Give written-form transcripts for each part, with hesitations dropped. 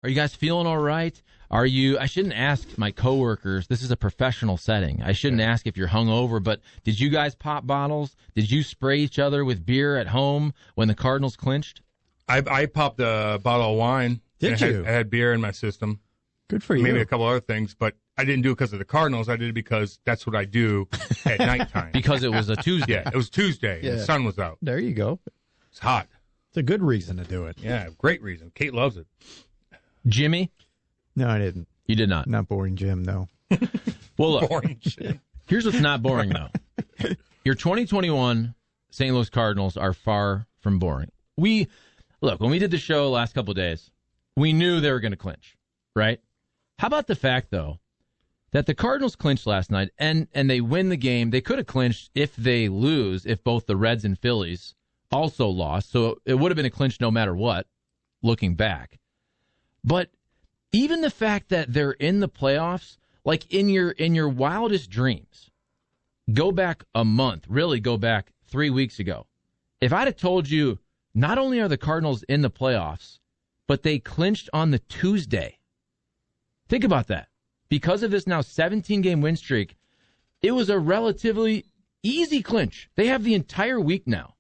Are you guys feeling all right? I shouldn't ask my coworkers. This is a professional setting. I shouldn't ask if you're hungover, but did you guys pop bottles? Did you spray each other with beer at home when the Cardinals clinched? I popped a bottle of wine. Did you? I had beer in my system. Good for you. Maybe a couple other things, but I didn't do it because of the Cardinals. I did it because that's what I do at nighttime. Because it was a Tuesday. Yeah, it was Tuesday. Yeah. The sun was out. There you go. It's hot. It's a good reason to do it. Yeah, great reason. Kate loves it. Jimmy? No, I didn't. You did not. Not boring Jim, no. Well, look. Boring shit. Here's what's not boring, though. Your 2021 St. Louis Cardinals are far from boring. When we did the show last couple of days, we knew they were going to clinch, right? How about the fact, though, that the Cardinals clinched last night, and they win the game. They could have clinched if they lose, if both the Reds and Phillies also lost. So it would have been a clinch no matter what, looking back. But even the fact that they're in the playoffs, like in your wildest dreams, go back a month, really go back 3 weeks ago. If I'd have told you not only are the Cardinals in the playoffs, but they clinched on the Tuesday. Think about that. Because of this now 17-game win streak, it was a relatively easy clinch. They have the entire week now.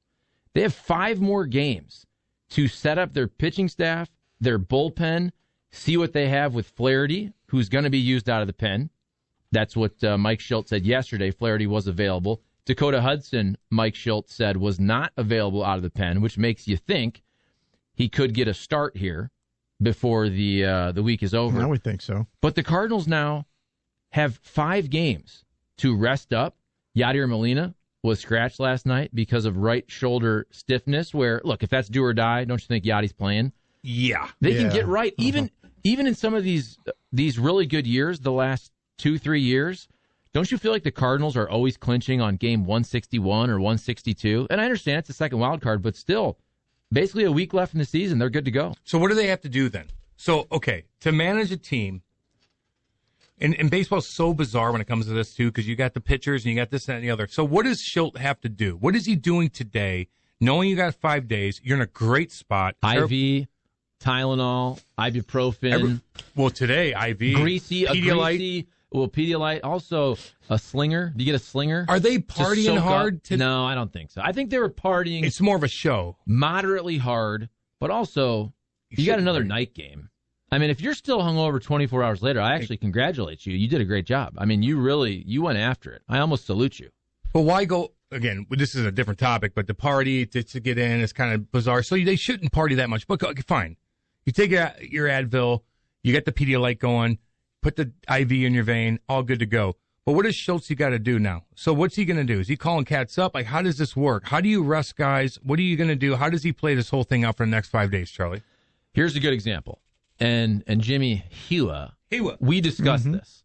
They have 5 more games to set up their pitching staff, their bullpen, see what they have with Flaherty, who's going to be used out of the pen. That's what Mike Schultz said yesterday. Flaherty was available. Dakota Hudson, Mike Schultz said, was not available out of the pen, which makes you think he could get a start here before the week is over. I would think so. But the Cardinals now have 5 games to rest up. Yadier Molina was scratched last night because of right shoulder stiffness, where, look, if that's do or die, don't you think Yadi's playing? Yeah. They can get right. Even in some of these really good years, the last 2-3 years, don't you feel like the Cardinals are always clinching on game 161 or 162? And I understand it's the second wild card, but still, basically a week left in the season, they're good to go. So what do they have to do then? So, okay, to manage a team, and baseball's so bizarre when it comes to this, too, because you got the pitchers and you got this, that, and the other. So what does Schultz have to do? What is he doing today, knowing you got 5 days, you're in a great spot? IV, Tylenol, ibuprofen. Today, IV. Greasy, Pedialyte. Pedialyte. Also, a slinger. Do you get a slinger? Are they partying hard? No, I don't think so. I think they were partying. It's more of a show. Moderately hard, but also, you got another night game. I mean, if you're still hungover 24 hours later, I actually congratulate you. You did a great job. I mean, you went after it. I almost salute you. But why go, again, this is a different topic, but the party to get in is kind of bizarre. So they shouldn't party that much. But okay, fine. You take your Advil, you get the Pedialyte going, put the IV in your vein, all good to go. But what does Schultz got to do now? So what's he going to do? Is he calling cats up? Like, how does this work? How do you rest guys? What are you going to do? How does he play this whole thing out for the next 5 days, Charlie? Here's a good example. And Jimmy Heuer, we discussed this.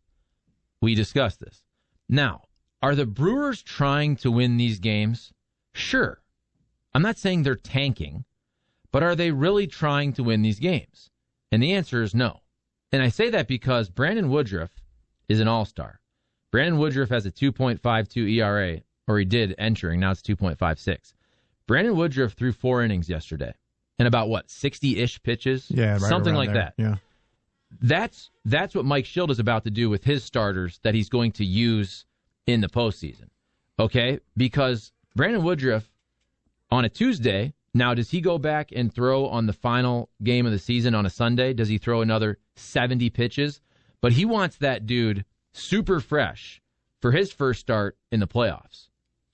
We discussed this. Now, are the Brewers trying to win these games? Sure. I'm not saying they're tanking, but are they really trying to win these games? And the answer is no. And I say that because Brandon Woodruff is an all-star. Brandon Woodruff has a 2.52 ERA, or he did entering. Now it's 2.56. Brandon Woodruff threw 4 innings yesterday. And about, 60-ish pitches? Yeah, right, something like there. that. Yeah. That's what Mike Schultz is about to do with his starters that he's going to use in the postseason. Okay? Because Brandon Woodruff, on a Tuesday, now does he go back and throw on the final game of the season on a Sunday? Does he throw another 70 pitches? But he wants that dude super fresh for his first start in the playoffs.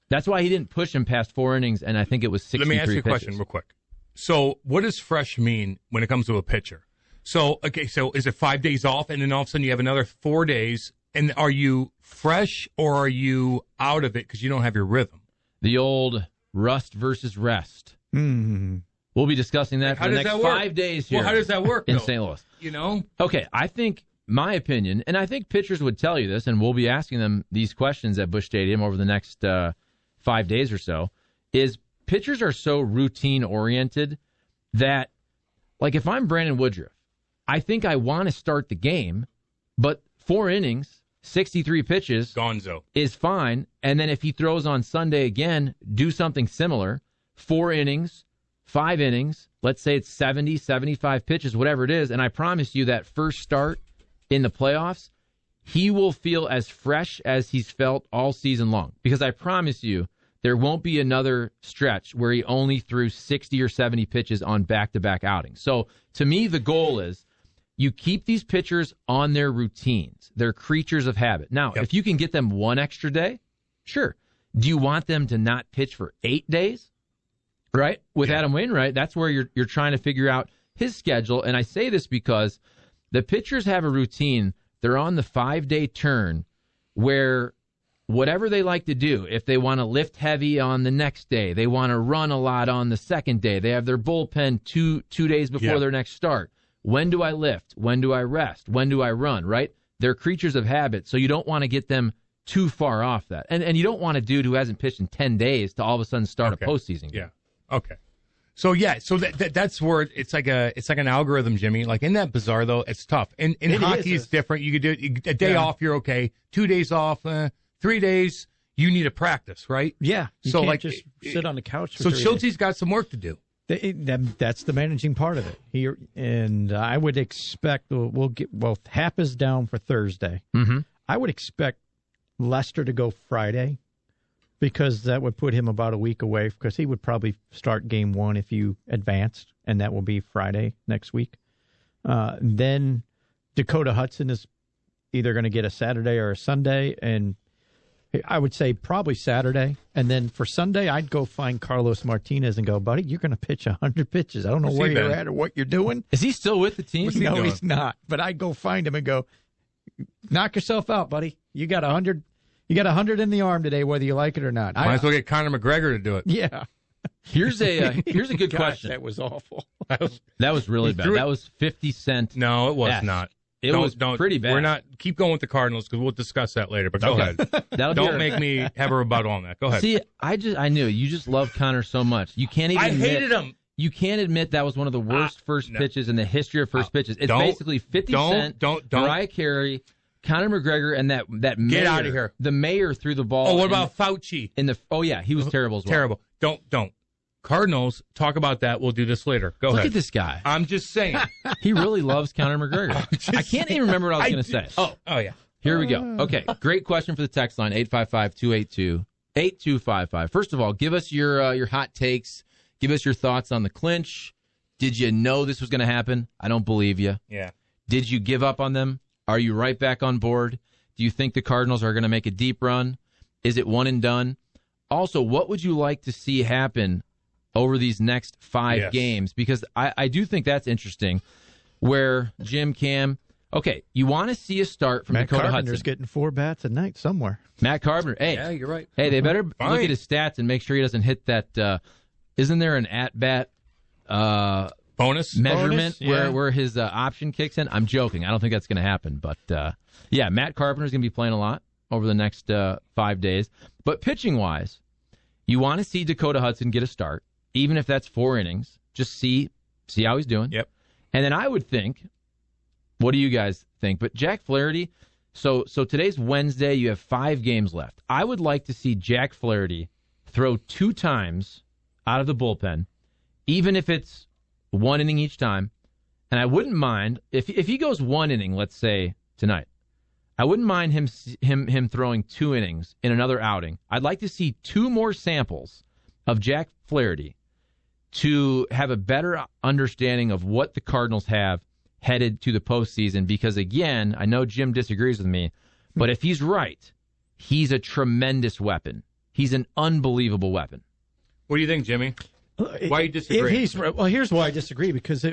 That's why he didn't push him past 4 innings, and I think it was 63 pitches. Let me ask you a question real quick. So what does fresh mean when it comes to a pitcher? So is it 5 days off, and then all of a sudden you have another 4 days, and are you fresh or are you out of it because you don't have your rhythm? The old rust versus rest. Mm-hmm. We'll be discussing that for the next 5 days here. Well, how does that work in though? St. Louis? You know? Okay, I think my opinion, and I think pitchers would tell you this, and we'll be asking them these questions at Busch Stadium over the next 5 days or so, is pitchers are so routine-oriented that, like, if I'm Brandon Woodruff, I think I want to start the game, but 4 innings, 63 pitches Gonzo is fine. And then if he throws on Sunday again, do something similar. 4 innings, 5 innings, let's say it's 70, 75 pitches, whatever it is, and I promise you that first start in the playoffs, he will feel as fresh as he's felt all season long. Because I promise you, there won't be another stretch where he only threw 60 or 70 pitches on back-to-back outings. So, to me, the goal is you keep these pitchers on their routines. They're creatures of habit. Now, if you can get them one extra day, sure. Do you want them to not pitch for 8 days? Right? With Adam Wainwright, that's where you're trying to figure out his schedule. And I say this because the pitchers have a routine. They're on the 5-day turn where whatever they like to do, if they want to lift heavy on the next day, they want to run a lot on the second day, they have their bullpen two days before their next start. When do I lift? When do I rest? When do I run? Right? They're creatures of habit, so you don't want to get them too far off that. And you don't want a dude who hasn't pitched in 10 days to all of a sudden start a postseason game. Yeah. Okay. So that's where it's like an algorithm, Jimmy. Like, isn't that bizarre though? It's tough. In hockey, it's different. You could do a day off, you're okay. 2 days off, 3 days, you need a practice, right? Yeah. You so can't just sit on the couch. So Schulte's got some work to do. That's the managing part of it. And I would expect Hap is down for Thursday. Mm-hmm. I would expect Lester to go Friday, because that would put him about a week away, because he would probably start game 1 if you advanced, and that will be Friday next week. Then Dakota Hudson is either going to get a Saturday or a Sunday, and I would say probably Saturday. And then for Sunday, I'd go find Carlos Martinez and go, buddy, you're going to pitch 100 pitches. I don't know where you're at or what you're doing. Is he still with the team? No, he's not. But I'd go find him and go, knock yourself out, buddy. You got 100. You got 100 in the arm today, whether you like it or not. Might as well get Conor McGregor to do it. Yeah. Here's a good question. That was awful. That was really bad. That was 50 Cent. No, it was not. It was pretty bad. We're not. Keep going with the Cardinals because we'll discuss that later. But go ahead. Don't make me have a rebuttal on that. Go ahead. See, I knew you just love Connor so much. You can't even. I hated him. You can't admit that was one of the worst first pitches in the history of first pitches. It's basically 50 Cent, Mariah Carey, Conor McGregor, and that mayor. Get out of here. The mayor threw the ball. Oh, what about Fauci? He was terrible as well. Terrible. Don't. Cardinals, talk about that. We'll do this later. Go ahead. Look at this guy. I'm just saying. He really loves Conor McGregor. I can't even remember what I was going to say. Oh, yeah. Here we go. Okay, great question for the text line, 855-282-8255. First of all, give us your hot takes. Give us your thoughts on the clinch. Did you know this was going to happen? I don't believe you. Yeah. Did you give up on them? Are you right back on board? Do you think the Cardinals are going to make a deep run? Is it one and done? Also, what would you like to see happen over these next 5 games? Because I do think that's interesting, where Jim, Cam, okay, you want to see a start from Dakota Carpenter's Hudson. Getting 4 bats a night somewhere. Matt Carpenter. Hey, yeah, you're right. Hey, they better look at his stats and make sure he doesn't hit that. Isn't there an at-bat bonus measurement where his option kicks in? I'm joking. I don't think that's going to happen. But, Matt Carpenter's going to be playing a lot over the next 5 days. But pitching-wise, you want to see Dakota Hudson get a start, even if that's 4 innings. Just see how he's doing. Yep. And then I would think, what do you guys think? But Jack Flaherty, so today's Wednesday. You have 5 games left. I would like to see Jack Flaherty throw 2 times out of the bullpen, even if it's 1 inning each time. And I wouldn't mind if he goes 1 inning, let's say tonight. I wouldn't mind him throwing 2 innings in another outing. I'd like to see 2 more samples of Jack Flaherty to have a better understanding of what the Cardinals have headed to the postseason. Because again, I know Jim disagrees with me, but if he's right, he's a tremendous weapon. He's an unbelievable weapon. What do you think, Jimmy? Why you disagree? Well, here's why I disagree. Because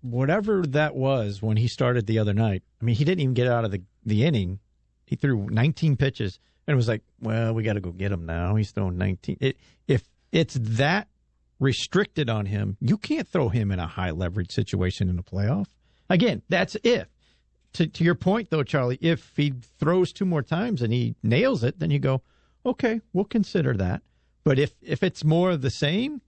whatever that was when he started the other night, I mean, he didn't even get out of the inning. He threw 19 pitches, and it was like, well, we got to go get him now. He's throwing 19. If it's that restricted on him, you can't throw him in a high leverage situation in the playoff. Again, that's if. To your point, though, Charlie, if he throws 2 more times and he nails it, then you go, okay, we'll consider that. But if it's more of the same,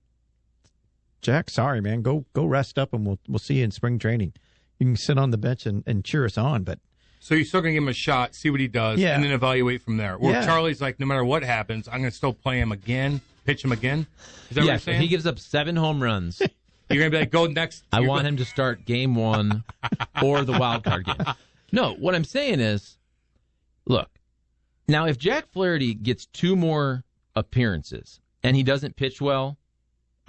Jack, sorry, man, go rest up, and we'll see you in spring training. You can sit on the bench and cheer us on, but So you're still going to give him a shot, see what he does, and then evaluate from there. Or Charlie's like, no matter what happens, I'm going to still play him again, pitch him again. Is that what you're saying? If he gives up 7 home runs, you're going to be like, go next. I want him to start game 1 or the wild card game. No, what I'm saying is, look, now if Jack Flaherty gets 2 more appearances and he doesn't pitch well,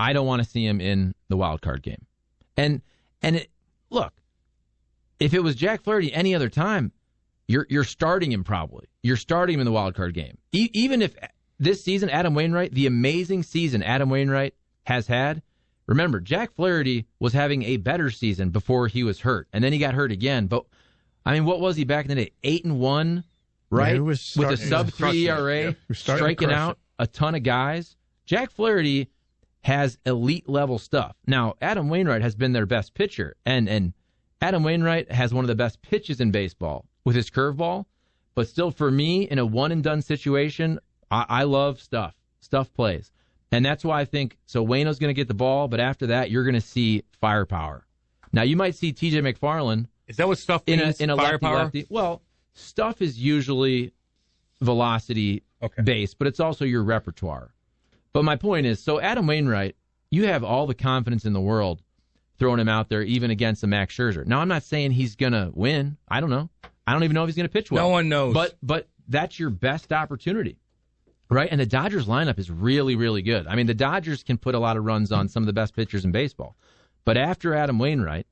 I don't want to see him in the wild card game. Look, if it was Jack Flaherty any other time, you're starting him probably. You're starting him in the wild card game. Even if this season, Adam Wainwright, the amazing season Adam Wainwright has had, remember, Jack Flaherty was having a better season before he was hurt, and then he got hurt again. But, I mean, what was he back in the day? 8-1, right? Yeah, with a sub-3 ERA, striking out a ton of guys. Jack Flaherty has elite-level stuff. Now, Adam Wainwright has been their best pitcher, and Adam Wainwright has one of the best pitches in baseball with his curveball. But still, for me, in a one-and-done situation, I love stuff. Stuff plays. And that's why I think, so Waino's going to get the ball, but after that, you're going to see firepower. Now, you might see TJ McFarland. Is that what stuff means? In a firepower? lefty. Well, stuff is usually velocity-based, but it's also your repertoire. But my point is, so Adam Wainwright, you have all the confidence in the world throwing him out there, even against the Max Scherzer. Now, I'm not saying he's going to win. I don't know. I don't even know if he's going to pitch well. No one knows. But that's your best opportunity, right? And the Dodgers lineup is really, really good. I mean, the Dodgers can put a lot of runs on some of the best pitchers in baseball. But after Adam Wainwright,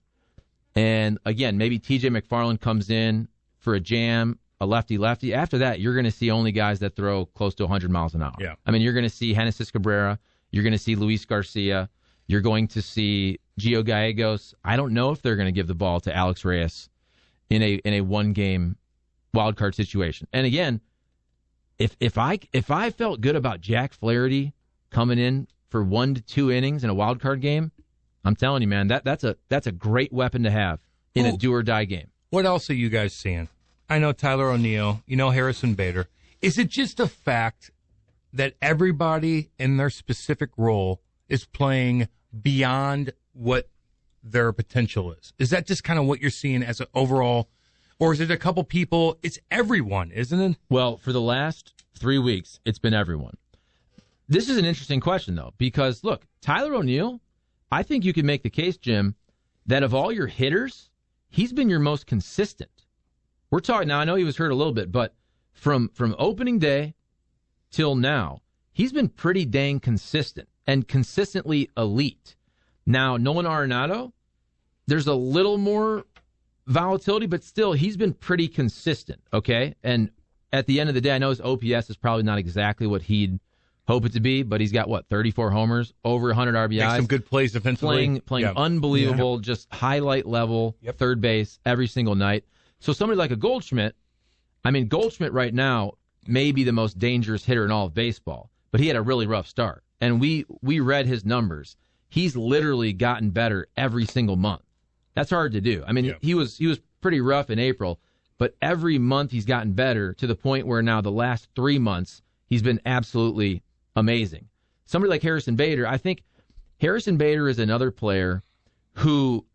and again, maybe TJ McFarland comes in for a jam, a lefty-lefty. After that, you're going to see only guys that throw close to 100 miles an hour. Yeah. I mean, you're going to see Genesis Cabrera. You're going to see Luis Garcia. You're going to see Gio Gallegos. I don't know if they're going to give the ball to Alex Reyes in a one-game wild card situation. And again, if I felt good about Jack Flaherty coming in for 1 to 2 innings in a wild card game, I'm telling you, man, that's a great weapon to have in a do or die game. What else are you guys seeing? I know Tyler O'Neill. You know Harrison Bader. Is it just a fact that everybody in their specific role is playing beyond what their potential is? Is that just kind of what you're seeing as an overall, or is it a couple people? It's everyone, isn't it? Well, for the last 3 weeks, it's been everyone. This is an interesting question, though, because, look, Tyler O'Neill, I think you can make the case, Jim, that of all your hitters, he's been your most consistent. We're talking, now I know he was hurt a little bit, but from opening day till now, he's been pretty dang consistent and consistently elite. Now, Nolan Arenado, there's a little more volatility, but still, he's been pretty consistent, okay? And at the end of the day, I know his OPS is probably not exactly what he'd hope it to be, but he's got, 34 homers, over 100 RBIs. Makes some good plays defensively. Playing unbelievable, just highlight level, third base every single night. So somebody like a Goldschmidt, I mean, Goldschmidt right now may be the most dangerous hitter in all of baseball, but he had a really rough start. And we read his numbers. He's literally gotten better every single month. That's hard to do. I mean, he was pretty rough in April, but every month he's gotten better to the point where now the last 3 months he's been absolutely amazing. Somebody like Harrison Bader, I think Harrison Bader is another player who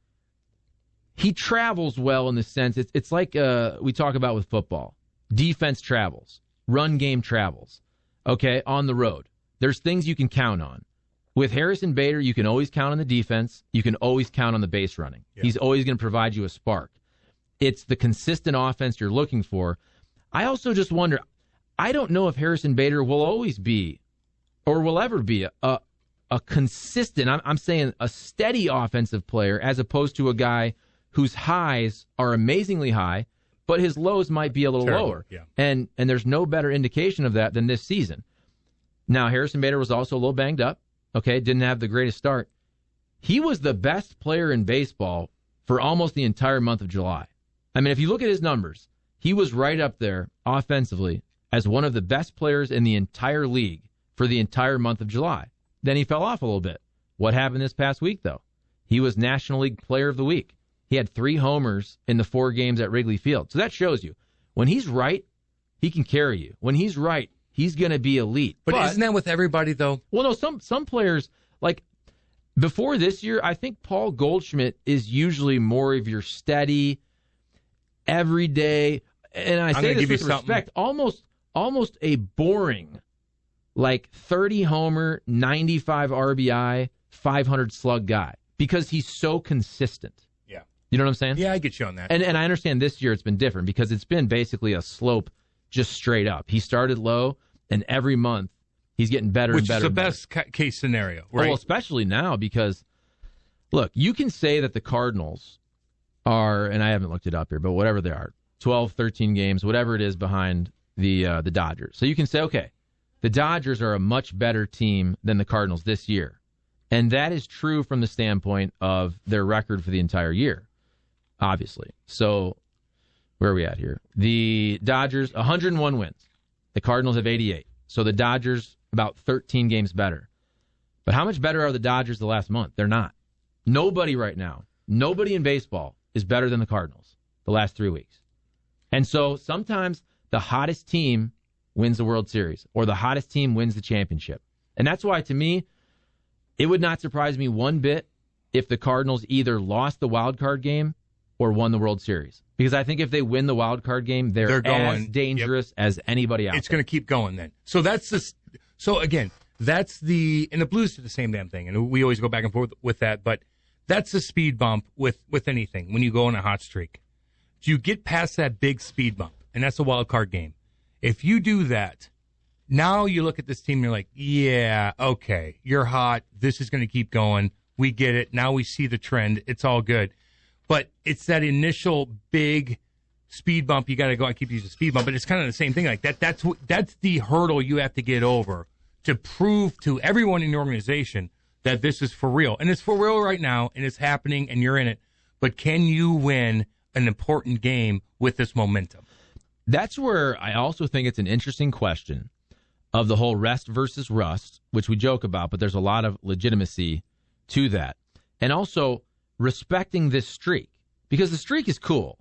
he travels well in the sense it's like we talk about with football. Defense travels, run game travels. Okay, on the road. There's things you can count on. With Harrison Bader, you can always count on the defense. You can always count on the base running. Yeah. He's always going to provide you a spark. It's the consistent offense you're looking for. I also just wonder, I don't know if Harrison Bader will always be or will ever be a consistent, I'm saying a steady offensive player as opposed to a guy whose highs are amazingly high, but his lows might be a little lower. Yeah. And there's no better indication of that than this season. Now, Harrison Bader was also a little banged up. Okay, didn't have the greatest start. He was the best player in baseball for almost the entire month of July. I mean, if you look at his numbers, he was right up there offensively as one of the best players in the entire league for the entire month of July. Then he fell off a little bit. What happened this past week, though? He was National League Player of the Week. He had 3 homers in the 4 games at Wrigley Field. So that shows you, when he's right, he can carry you. When he's right, he's going to be elite. But isn't that with everybody, though? Well, no, some players, like before this year, I think Paul Goldschmidt is usually more of your steady. every day. And I say this with respect, almost a boring, like 30 homer, 95 RBI, 500 slug guy because he's so consistent. Yeah. You know what I'm saying? Yeah, I get you on that. And I understand this year it's been different because it's been basically a slope just straight up. He started low, and every month he's getting better and better. Which is the best case scenario, right? Well, especially now because, look, you can say that the Cardinals are, and I haven't looked it up here, but whatever they are, 12, 13 games, whatever it is behind the Dodgers. So you can say, okay, the Dodgers are a much better team than the Cardinals this year. And that is true from the standpoint of their record for the entire year, obviously. So where are we at here? The Dodgers, 101 wins. The Cardinals have 88. So the Dodgers, about 13 games better. But how much better are the Dodgers the last month? They're not. Nobody right now, nobody in baseball is better than the Cardinals the last 3 weeks. And so sometimes the hottest team wins the World Series or the hottest team wins the championship. And that's why, to me, it would not surprise me one bit if the Cardinals either lost the wild card game or won the World Series. Because I think if they win the wild card game, they're as dangerous as anybody else. It's going to keep going then. So that's this. So again, that's the, and the Blues do the same damn thing. And we always go back and forth with that. But that's the speed bump with anything when you go on a hot streak. You get past that big speed bump, and that's a wild card game. If you do that, now you look at this team and you're like, yeah, okay, you're hot. This is going to keep going. We get it. Now we see the trend. It's all good. But it's that initial big speed bump. You got to go. I keep using speed bump, but it's kind of the same thing like that. That's the hurdle you have to get over to prove to everyone in the organization that this is for real. And it's for real right now, and it's happening, and you're in it. But can you win an important game with this momentum? That's where I also think it's an interesting question of the whole rest versus rust, which we joke about, but there's a lot of legitimacy to that. And also respecting this streak, because the streak is cool,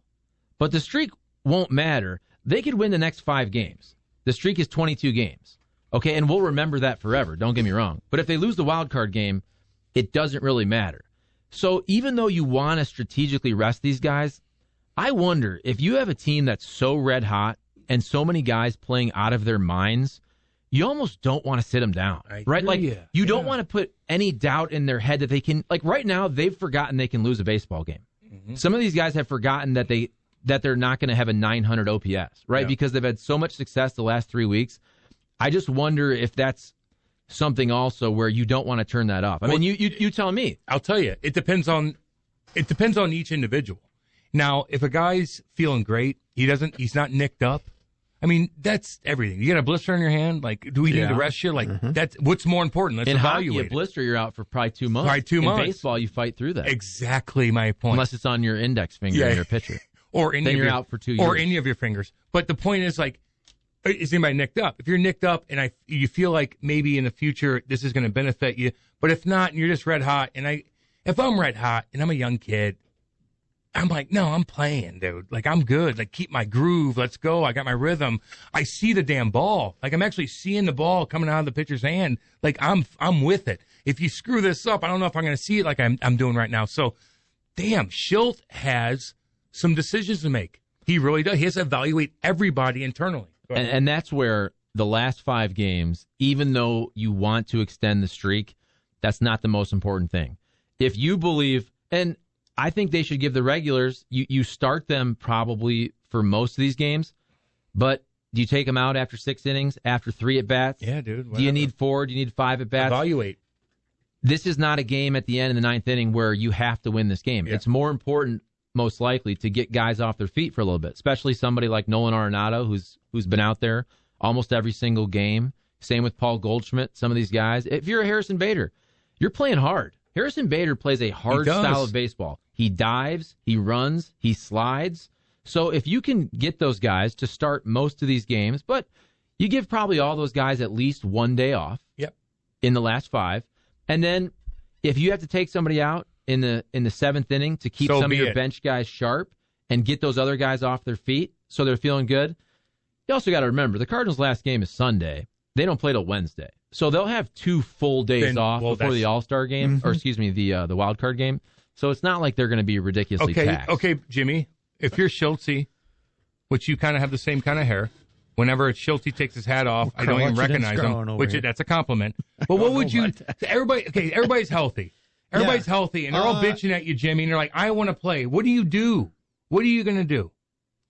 but the streak won't matter. They could win the next 5 games. The streak is 22 games. Okay, and we'll remember that forever, don't get me wrong. But if they lose the wild card game, it doesn't really matter. So even though you want to strategically rest these guys, I wonder if you have a team that's so red hot and so many guys playing out of their minds, you almost don't want to sit them down, right? Like you don't want to put any doubt in their head that they can. Like right now, they've forgotten they can lose a baseball game. Mm-hmm. Some of these guys have forgotten that they're not going to have a 900 OPS, right? Yeah. Because they've had so much success the last 3 weeks. I just wonder if that's something also where you don't want to turn that off. I mean, you tell me. I'll tell you. It depends on each individual. Now, if a guy's feeling great, he's not nicked up. I mean, that's everything. You got a blister on your hand. Like, do we need to rest you? Like, that's what's more important. Let's evaluate. In hockey, a blister, you're out for probably 2 months. Probably 2 months. In baseball, you fight through that. Exactly my point. Unless it's on your index finger in your pitcher. Or any then of you're your, out for 2 years. Or any of your fingers. But the point is, like, is anybody nicked up? If you're nicked up and you feel like maybe in the future this is going to benefit you, but if not, and you're just red hot, and if I'm red hot and I'm a young kid, I'm like, no, I'm playing, dude. Like, I'm good. Like, keep my groove. Let's go. I got my rhythm. I see the damn ball. Like, I'm actually seeing the ball coming out of the pitcher's hand. Like, I'm with it. If you screw this up, I don't know if I'm going to see it like I'm doing right now. So, damn, Schilt has some decisions to make. He really does. He has to evaluate everybody internally. And that's where the last 5 games, even though you want to extend the streak, that's not the most important thing. If you believe, and I think they should give the regulars, you start them probably for most of these games, but do you take them out after 6 innings, after 3 at-bats? Yeah, dude. Whatever. Do you need 4? Do you need 5 at-bats? Evaluate. This is not a game at the end of the 9th inning where you have to win this game. Yeah. It's more important, most likely, to get guys off their feet for a little bit, especially somebody like Nolan Arenado, who's been out there almost every single game. Same with Paul Goldschmidt, some of these guys. If you're a Harrison Bader, you're playing hard. Harrison Bader plays a hard style of baseball. He dives, he runs, he slides. So if you can get those guys to start most of these games, but you give probably all those guys at least 1 day off in the last 5. And then if you have to take somebody out in the 7th inning to keep some of your bench guys sharp and get those other guys off their feet so they're feeling good, you also got to remember the Cardinals' last game is Sunday. They don't play till Wednesday. So they'll have 2 full days off before the All-Star game, or excuse me, the wild card game. So it's not like they're going to be ridiculously taxed. Okay, Jimmy, if you're Schultze, which you kind of have the same kind of hair, whenever Schultze takes his hat off, I don't even recognize him, that's a compliment. But what would you, everybody's healthy. Everybody's healthy, and they're all bitching at you, Jimmy, and they're like, I want to play. What do you do? What are you going to do?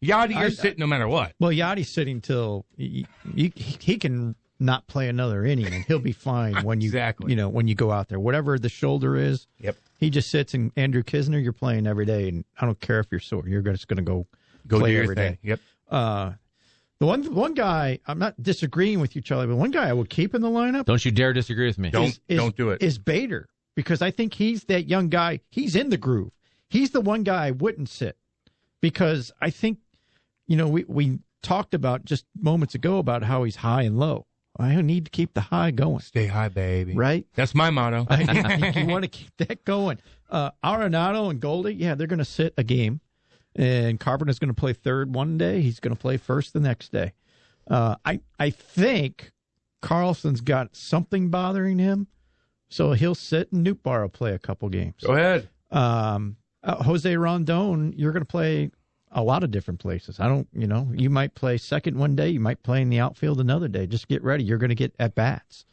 Yachty, you're sitting no matter what. Well, Yachty's sitting till he can not play another inning, and he'll be fine when you when you go out there. Whatever the shoulder is, he just sits. And Andrew Kisner, you're playing every day, and I don't care if you're sore. You're just going to go play every day. Yep. The one guy, I'm not disagreeing with you, Charlie, but one guy I would keep in the lineup. Don't you dare disagree with me. Don't do it. Is Bader, because I think he's that young guy. He's in the groove. He's the one guy I wouldn't sit, because I think, we talked about just moments ago about how he's high and low. I need to keep the high going. Stay high, baby. Right? That's my motto. You want to keep that going. Arenado and Goldie, they're going to sit a game. And Carpenter's going to play third one day. He's going to play first the next day. I think Carlson's got something bothering him, so he'll sit and Nootbaar will play a couple games. Go ahead. Jose Rondon, you're going to play a lot of different places. You might play second one day. You might play in the outfield another day. Just get ready. You're going to get at-bats.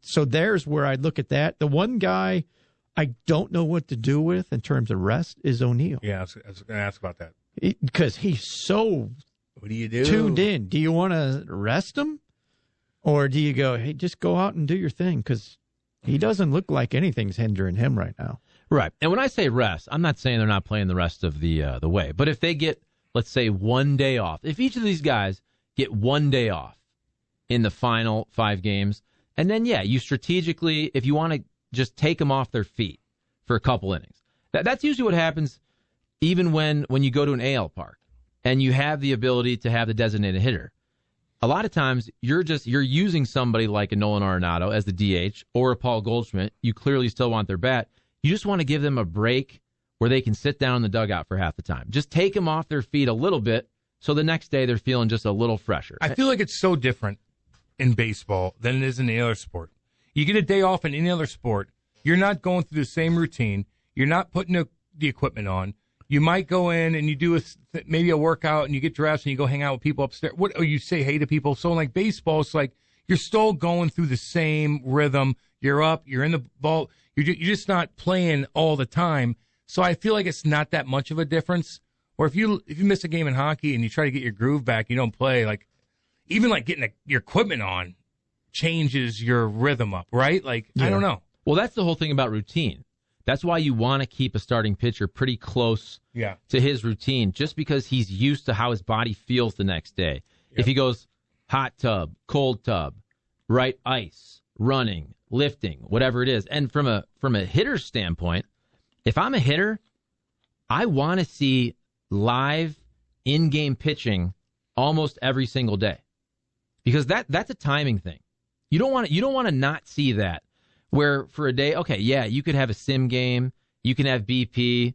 So there's where I look at that. The one guy I don't know what to do with in terms of rest is O'Neill. Yeah, I was going to ask about that. Because he's so what do you do? Tuned in. Do you want to rest him? Or do you go, hey, just go out and do your thing? Because he doesn't look like anything's hindering him right now. Right. And when I say rest, I'm not saying they're not playing the rest of the way. But if they get, let's say, 1 day off, if each of these guys get 1 day off in the final 5 games, and then, you strategically, if you want to just take them off their feet for a couple innings. That's usually what happens even when you go to an AL park and you have the ability to have the designated hitter. A lot of times you're using somebody like a Nolan Arenado as the DH or a Paul Goldschmidt. You clearly still want their bat. You just want to give them a break where they can sit down in the dugout for half the time. Just take them off their feet a little bit so the next day they're feeling just a little fresher. I feel like it's so different in baseball than it is in any other sport. You get a day off in any other sport, you're not going through the same routine. You're not putting the equipment on. You might go in and you do maybe a workout and you get dressed and you go hang out with people upstairs. Or you say hey to people. So like baseball, it's like you're still going through the same rhythm. You're up, you're in the ball. You're just not playing all the time. So I feel like it's not that much of a difference. Or if you miss a game in hockey and you try to get your groove back, you don't play. Like even like getting your equipment on changes your rhythm up, right? Like I don't know. Well, that's the whole thing about routine. That's why you want to keep a starting pitcher pretty close to his routine, just because he's used to how his body feels the next day. Yep. If he goes hot tub, cold tub, right ice, running, lifting, whatever it is. And from a hitter's standpoint, if I'm a hitter, I want to see live in-game pitching almost every single day, because that's a timing thing. You don't want to not see that. Where for a day, you could have a sim game, you can have BP.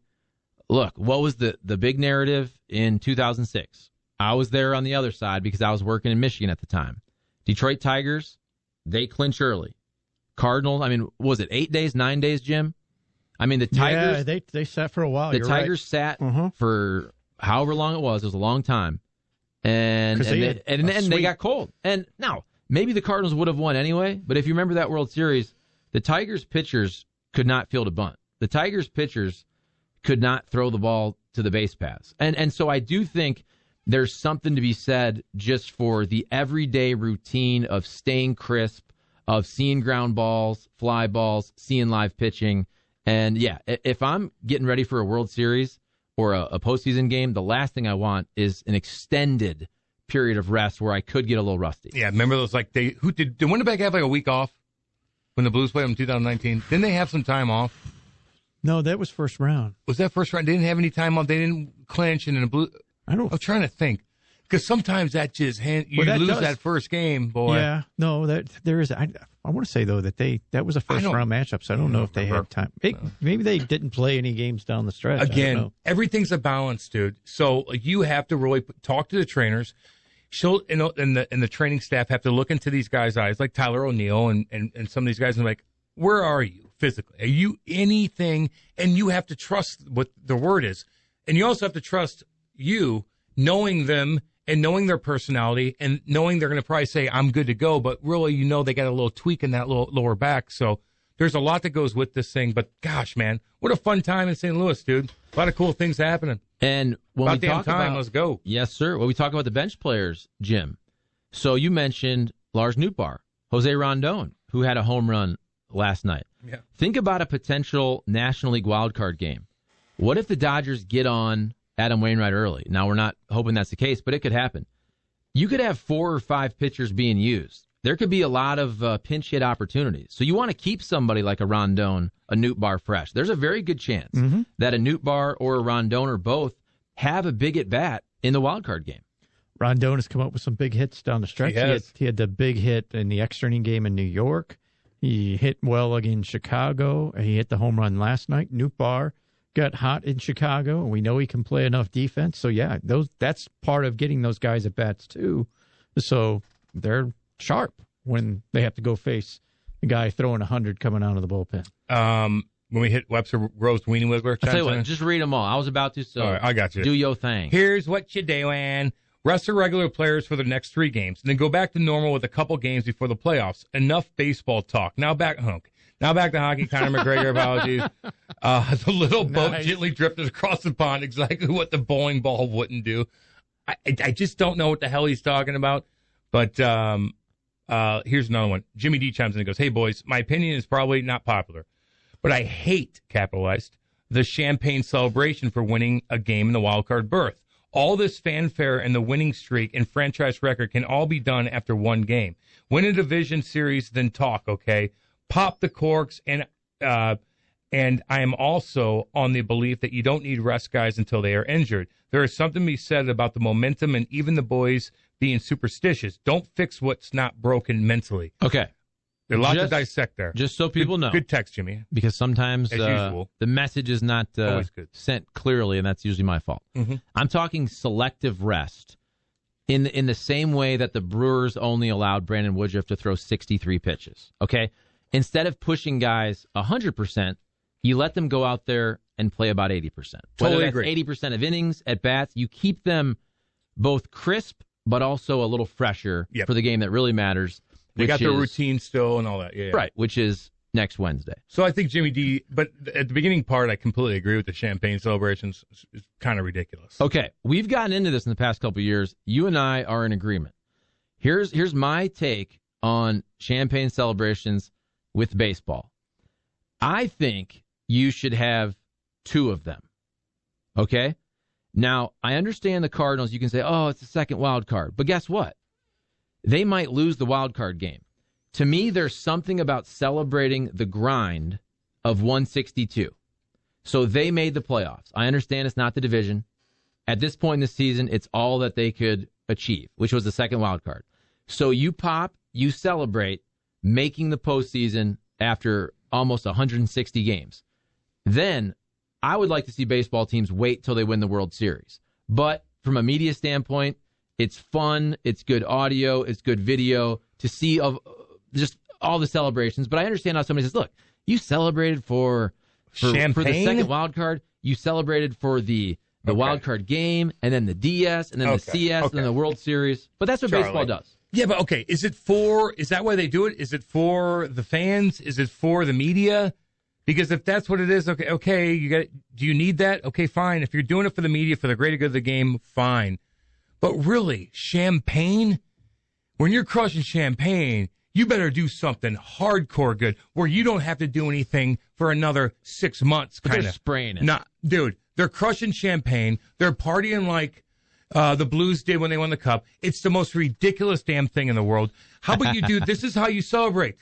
Look, what was the big narrative in 2006? I was there on the other side because I was working in Michigan at the time. Detroit Tigers, they clinch early. Cardinals, was it 8 days, 9 days, Jim? The Tigers. Yeah, they sat for a while. The Tigers sat for however long it was. It was a long time. And they got cold. And now, maybe the Cardinals would have won anyway, but if you remember that World Series, the Tigers pitchers could not field a bunt. The Tigers pitchers could not throw the ball to the base paths. And so I do think there's something to be said just for the everyday routine of staying crisp, of seeing ground balls, fly balls, seeing live pitching. And if I'm getting ready for a World Series or a postseason game, the last thing I want is an extended period of rest where I could get a little rusty. Yeah, remember those did Winnipeg have like a week off? When the Blues played them in 2019, didn't they have some time off? No, that was first round. Was that first round? They didn't have any time off. They didn't clinch, and I'm trying to think, because sometimes that just lose that first game, boy. Yeah, no, there is. I want to say though that was a first round matchup, so I don't know if they had time. Maybe they didn't play any games down the stretch. Again, everything's a balance, dude. So you have to really talk to the trainers. And the training staff have to look into these guys' eyes, like Tyler O'Neill and some of these guys, and like, where are you physically? Are you anything? And you have to trust what the word is. And you also have to trust you, knowing them and knowing their personality and knowing they're going to probably say, I'm good to go. But really, they got a little tweak in that little lower back. So there's a lot that goes with this thing. But gosh, man, what a fun time in St. Louis, dude. A lot of cool things happening. And when about we damn talk time, about, let's go. Yes, sir. When we talk about the bench players, Jim. So you mentioned Lars Nootbaar, Jose Rondon, who had a home run last night. Yeah. Think about a potential National League wildcard game. What if the Dodgers get on Adam Wainwright early? Now, we're not hoping that's the case, but it could happen. You could have 4 or 5 pitchers being used. There could be a lot of pinch hit opportunities. So you want to keep somebody like a Rondon, a Nootbaar fresh. There's a very good chance that a Nootbaar or a Rondon or both have a big at-bat in the wildcard game. Rondon has come up with some big hits down the stretch. He had the big hit in the extra inning game in New York. He hit well against Chicago. He hit the home run last night. Nootbaar got hot in Chicago, and we know he can play enough defense. So, yeah, that's part of getting those guys at bats, too. So they're sharp when they have to go face the guy throwing 100 coming out of the bullpen. When we hit Webster Rose Weenie Wiggler. I'll tell you what, just read them all. I was about to, so all right, I got you. Do your thing. Here's what you doing. Rest the regular players for the next 3 games, and then go back to normal with a couple games before the playoffs. Enough baseball talk. Now back to hockey. Conor McGregor apologies. The little boat gently drifted across the pond, exactly what the bowling ball wouldn't do. I just don't know what the hell he's talking about. But here's another one. Jimmy D chimes in and goes, hey, boys, my opinion is probably not popular, but I hate, capitalized, the champagne celebration for winning a game in the wild card berth. All this fanfare and the winning streak and franchise record can all be done after one game. Win a division series, then talk, okay? Pop the corks, and I am also on the belief that you don't need rest guys until they are injured. There is something to be said about the momentum and even the boys being superstitious. Don't fix what's not broken mentally. Okay. There's a lot to dissect there. Just so people know. Good text, Jimmy. Because sometimes the message is not sent clearly, and that's usually my fault. Mm-hmm. I'm talking selective rest in the same way that the Brewers only allowed Brandon Woodruff to throw 63 pitches. Okay? Instead of pushing guys 100%, you let them go out there and play about 80%. Totally Whether that's 80% of innings at bats, you keep them both crisp but also a little fresher for the game that really matters. They got their routine still and all that. Yeah. Right, which is next Wednesday. So I think Jimmy D, but at the beginning part, I completely agree with the champagne celebrations. It's kind of ridiculous. Okay, we've gotten into this in the past couple of years. You and I are in agreement. Here's my take on champagne celebrations with baseball. I think you should have 2 of them. Okay? Now, I understand the Cardinals. You can say, oh, it's the second wild card. But guess what? They might lose the wild card game. To me, there's something about celebrating the grind of 162. So they made the playoffs. I understand it's not the division. At this point in the season, it's all that they could achieve, which was the second wild card. So you pop, you celebrate making the postseason after almost 160 games. Then I would like to see baseball teams wait till they win the World Series. But from a media standpoint, it's fun, it's good audio, it's good video to see of just all the celebrations. But I understand how somebody says, look, you celebrated for the second wild card. You celebrated for the wild card game, and then the DS, and then the CS, and then the World Series. But that's what baseball does. Yeah, but okay, is that why they do it? Is it for the fans? Is it for the media? Because if that's what it is, okay, do you need that? Okay, fine. If you're doing it for the media, for the greater good of the game, fine. But really, champagne? When you're crushing champagne, you better do something hardcore good where you don't have to do anything for another 6 months. They're spraying it. Nah, dude, they're crushing champagne. They're partying like the Blues did when they won the Cup. It's the most ridiculous damn thing in the world. How about you do, this is how you celebrate.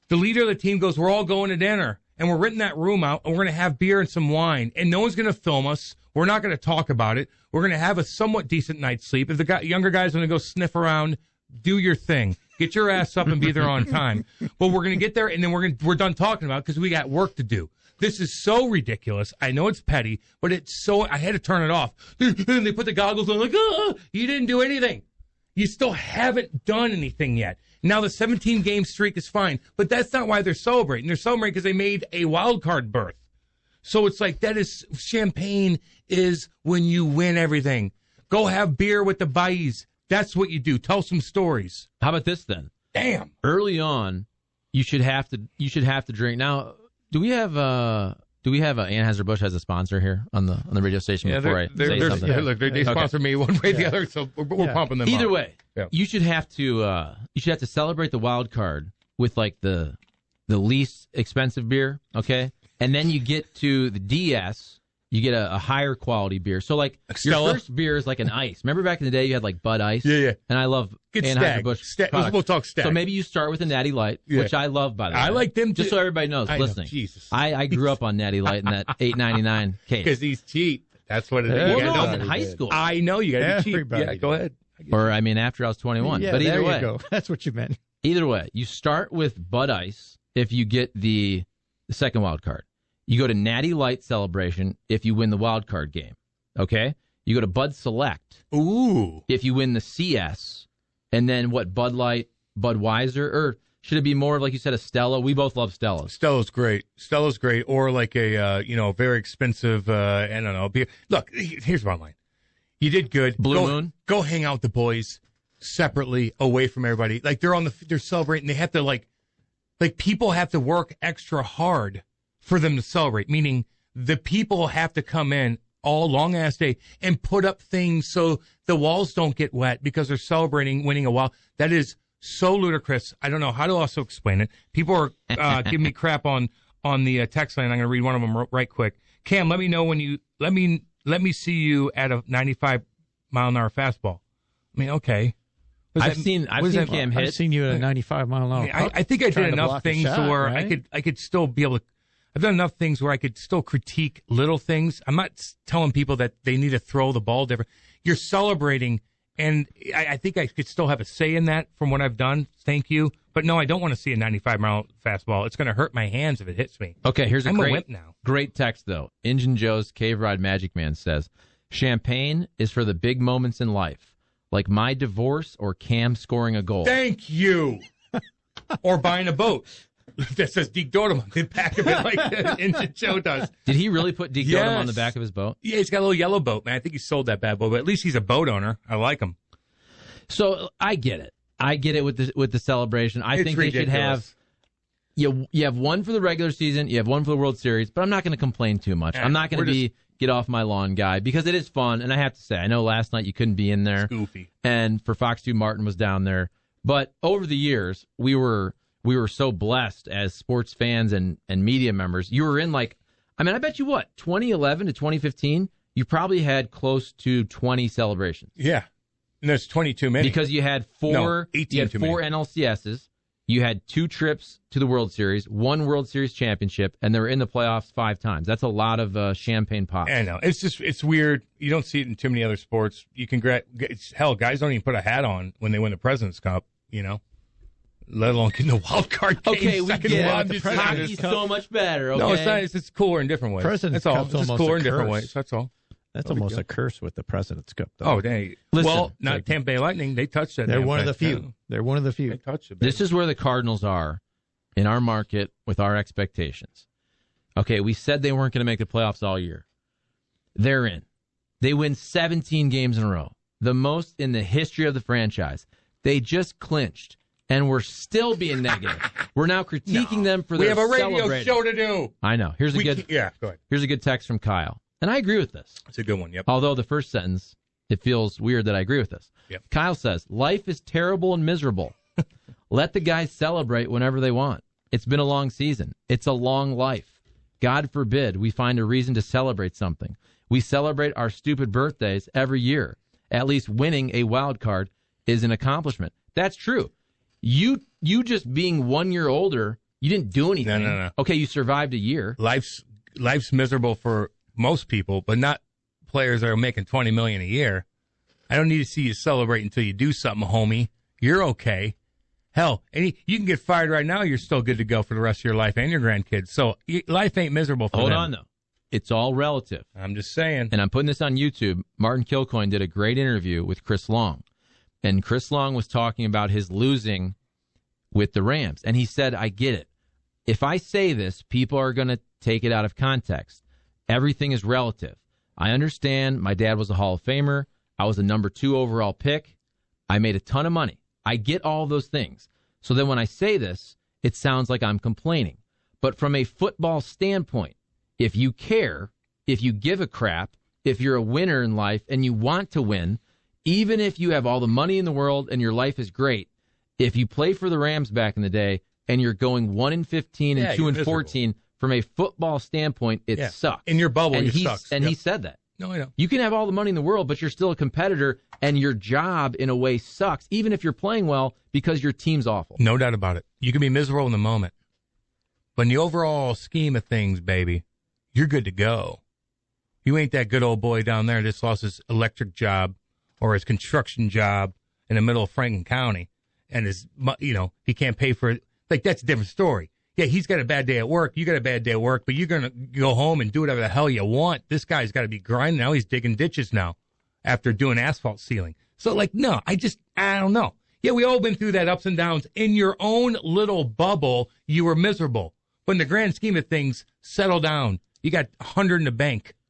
The leader of the team goes, we're all going to dinner. And we're renting that room out, and we're going to have beer and some wine. And no one's going to film us. We're not going to talk about it. We're going to have a somewhat decent night's sleep. If the younger guys want to go sniff around, do your thing. Get your ass up and be there on time. But we're going to get there, and then we're done talking about it because we got work to do. This is so ridiculous. I know it's petty, but it's so... I had to turn it off. And they put the goggles on, like, you didn't do anything. You still haven't done anything yet. Now the 17-game streak is fine, but that's not why they're celebrating. They're celebrating because they made a wild card berth. So it's like that is champagne is when you win everything. Go have beer with the buddies. That's what you do. Tell some stories. How about this then? Damn. Early on, you should have to drink. Now, do we have Anheuser-Busch has a sponsor here on the radio station before I say something? Yeah, look, they sponsor me one way or the other, so we're pumping them Either up. way, you should have to celebrate the wild card with like the least expensive beer, okay? And then you get to the DS, you get a higher quality beer. So like Stella? your first beer is like an ice. Remember back in the day you had like Bud Ice? Yeah. And I love Anheuser-Busch products. We'll talk Stag. So maybe you start with a Natty Light, which I love, by the way. I like them just too. so everybody knows, listening. Jesus. I grew up on Natty Light in that $8.99 case. Because he's cheap. That's what it is. Well, no, I was in high school. I know you got to be cheap. Everybody Yeah, go ahead. Or, I mean, after I was 21. Yeah, but either there way. you go. That's what you meant. Either way, you start with Bud Ice if you get the second wild card. You go to Natty Light Celebration if you win the wild card game. Okay? You go to Bud Select if you win the CS. And then what, Bud Light, Budweiser? Or should it be more like you said, a Stella? We both love Stellas. Stella's great. Or like a, very expensive, I don't know, beer. Look, here's my line. You did good. Blue Moon? Go hang out with the boys separately, away from everybody. Like they're celebrating. They have to like people have to work extra hard for them to celebrate, meaning the people have to come in all long ass day and put up things so the walls don't get wet because they're celebrating winning a wild. That is so ludicrous. I don't know how to also explain it. People are giving me crap on the text line. I'm going to read one of them right quick. Cam, let me know when you let me see you at a 95 mile an hour fastball. I mean, okay. I've seen Cam hit. I've seen you at a 95 mile an hour. I think I did enough things shot, where right? I could still be able to. I've done enough things where I could still critique little things. I'm not telling people that they need to throw the ball different. You're celebrating, and I think I could still have a say in that from what I've done. Thank you. But no, I don't want to see a 95-mile fastball. It's going to hurt my hands if it hits me. Okay, here's I'm a wimp now. Great text, though. Injun Joe's Cave Ride Magic Man says, champagne is for the big moments in life, like my divorce or Cam scoring a goal. Thank you. Or buying a boat. That says Deke Dortmund on the back of it like Injun Joe does. Did he really put Deke Dortmund on the back of his boat? Yeah, he's got a little yellow boat, man. I think he sold that bad boat, but at least he's a boat owner. I like him. So I get it. I get it with the celebration. I think ridiculous. They should have. You have one for the regular season. You have one for the World Series. But I'm not going to complain too much. I'm not going to be get off my lawn guy because it is fun. And I have to say, I know last night you couldn't be in there. It's goofy. And for Fox 2, Martin was down there. But over the years, we were so blessed as sports fans and media members. You were in I bet you 2011 to 2015, you probably had close to 20 celebrations. Yeah. And there's 22 many. Because you had four NLCSs, you had 2 trips to the World Series, 1 World Series championship, and they were in the playoffs 5 times. That's a lot of champagne pops. I know. It's weird. You don't see it in too many other sports. You can hell, guys don't even put a hat on when they win the President's Cup, let alone getting the wild card game. Okay, we get it. Hockey's so much better. Okay? No, it's not. It's cooler in different ways. President's That's all. Cup's It's just almost cooler a in different curse. ways. That's all. That's almost a curse with the President's Cup, though. Oh, dang. Listen, well, not Tampa Bay Lightning. They touched that. They're one of the thing. few. They're one of the few. They touched it. This is where the Cardinals are in our market with our expectations. Okay, we said they weren't going to make the playoffs all year. They're in. They win 17 games in a row, the most in the history of the franchise. They just clinched, and we're still being negative. We're now critiquing them for their We have a radio celebrating. show to do. I know. Here's a good. Yeah, go ahead. Here's a good text from Kyle, and I agree with this. It's a good one. Yep. Although the first sentence, it feels weird that I agree with this. Yep. Kyle says, life is terrible and miserable. Let the guys celebrate whenever they want. It's been a long season. It's a long life. God forbid we find a reason to celebrate something. We celebrate our stupid birthdays every year. At least winning a wild card is an accomplishment. That's true. You just being 1 year older, you didn't do anything. No. Okay, you survived a year. Life's miserable for most people, but not players that are making $20 million a year. I don't need to see you celebrate until you do something, homie. You're okay. Hell, you can get fired right now. You're still good to go for the rest of your life and your grandkids. So life ain't miserable for them. Hold on, though. It's all relative. I'm just saying. And I'm putting this on YouTube. Martin Kilcoyne did a great interview with Chris Long. And Chris Long was talking about his losing with the Rams. And he said, I get it. If I say this, people are going to take it out of context. Everything is relative. I understand my dad was a Hall of Famer. I was a number 2 overall pick. I made a ton of money. I get all those things. So then when I say this, it sounds like I'm complaining. But from a football standpoint, if you care, if you give a crap, if you're a winner in life and you want to win, even if you have all the money in the world and your life is great, if you play for the Rams back in the day and you're going 1-15 and 2-14, from a football standpoint, it sucks. In your bubble, it sucks. And he said that. No, I know. You can have all the money in the world, but you're still a competitor, and your job, in a way, sucks, even if you're playing well, because your team's awful. No doubt about it. You can be miserable in the moment. But in the overall scheme of things, baby, you're good to go. You ain't that good old boy down there that's lost his electric job or his construction job in the middle of Franklin County, and he can't pay for it. Like, that's a different story. Yeah, he's got a bad day at work. You got a bad day at work, but you're going to go home and do whatever the hell you want. This guy's got to be grinding. Now he's digging ditches now after doing asphalt sealing. So, no, I don't know. Yeah, we all been through that ups and downs. In your own little bubble, you were miserable. But in the grand scheme of things, settle down. You got 100 in the bank.